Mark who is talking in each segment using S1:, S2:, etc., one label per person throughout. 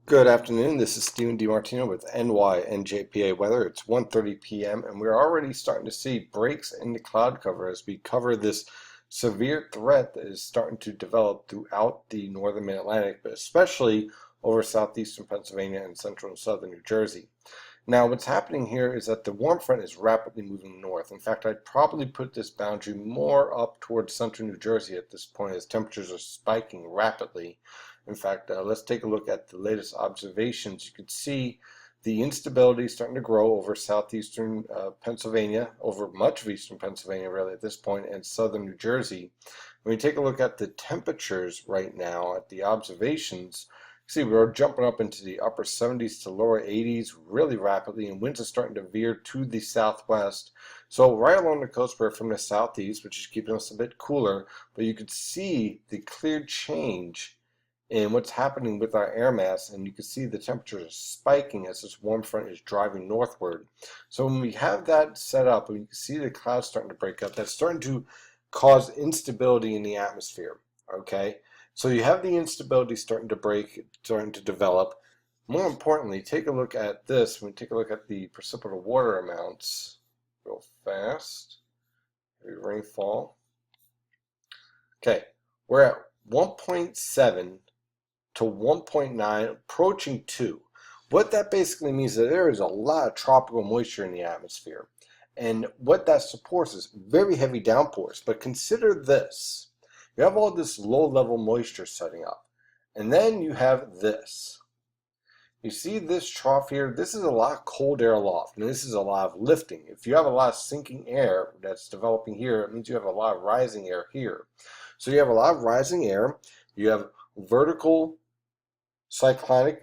S1: Good afternoon. This is Stephen DiMartino with NYNJPA Weather. It's 1:30 p.m. and we're already starting to see breaks in the cloud cover as we cover this severe threat that is starting to develop throughout the northern mid-Atlantic, but especially over southeastern Pennsylvania and central and southern New Jersey. Now, what's happening here is that the warm front is rapidly moving north. In fact, I'd probably put this boundary more up towards central New Jersey at this point as temperatures are spiking rapidly. In fact, let's take a look at the latest observations. You can see the instability starting to grow over southeastern Pennsylvania, over much of eastern Pennsylvania really at this point, and southern New Jersey. When we take a look at the temperatures right now, at the observations, see, we're jumping up into the upper 70s to lower 80s really rapidly, and winds are starting to veer to the southwest. So right along the coast, we're from the southeast, which is keeping us a bit cooler, but you could see the clear change in what's happening with our air mass, and you can see the temperatures are spiking as this warm front is driving northward. So when we have that set up, and you can see the clouds starting to break up, that's starting to cause instability in the atmosphere, okay? So you have the instability starting to break, starting to develop. More importantly, take a look at this. When we take a look at the precipitable water amounts real fast, rainfall. Okay, we're at 1.7 to 1.9, approaching 2. What that basically means is that there is a lot of tropical moisture in the atmosphere. And what that supports is very heavy downpours. But consider this. You have all this low-level moisture setting up, and then you have this. You see this trough here? This is a lot of cold air aloft, and this is a lot of lifting. If you have a lot of sinking air that's developing here, it means you have a lot of rising air here. So you have a lot of rising air. You have vertical cyclonic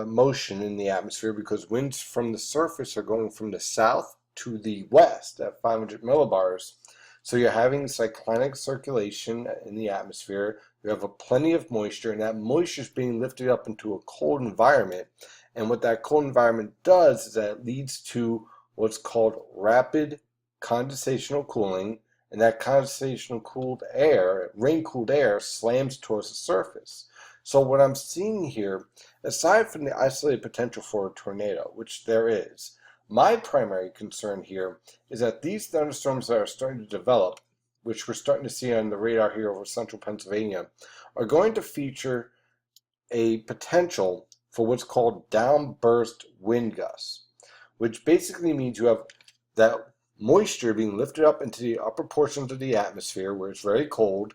S1: motion in the atmosphere because winds from the surface are going from the south to the west at 500 millibars. So you're having cyclonic circulation in the atmosphere. You have plenty of moisture, and that moisture is being lifted up into a cold environment. And what that cold environment does is that it leads to what's called rapid condensational cooling, and that condensational cooled air, rain-cooled air, slams towards the surface. So what I'm seeing here, aside from the isolated potential for a tornado, which there is, my primary concern here is that these thunderstorms that are starting to develop, which we're starting to see on the radar here over central Pennsylvania, are going to feature a potential for what's called downburst wind gusts, which basically means you have that moisture being lifted up into the upper portions of the atmosphere where it's very cold.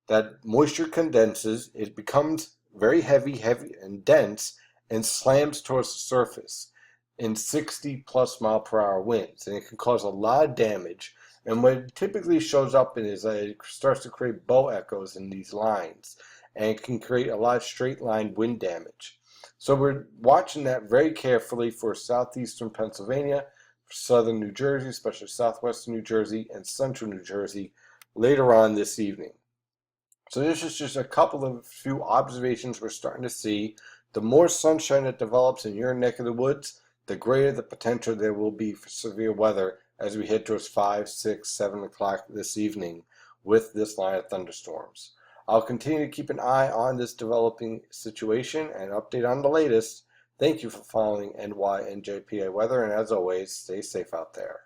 S1: That moisture condenses, it becomes very heavy and dense, and slams towards the surface in 60+ mile per hour winds, and it can cause a lot of damage. And what it typically shows up in is that it starts to create bow echoes in these lines, and it can create a lot of straight line wind damage. So we're watching that very carefully for southeastern Pennsylvania, southern New Jersey, especially southwestern New Jersey and central New Jersey later on this evening. So this is just a couple of few observations we're starting to see. The more sunshine that develops in your neck of the woods, the greater the potential there will be for severe weather as we head towards 5, 6, 7 o'clock this evening with this line of thunderstorms. I'll continue to keep an eye on this developing situation and update on the latest. Thank you for following NYNJPA Weather, and as always, stay safe out there.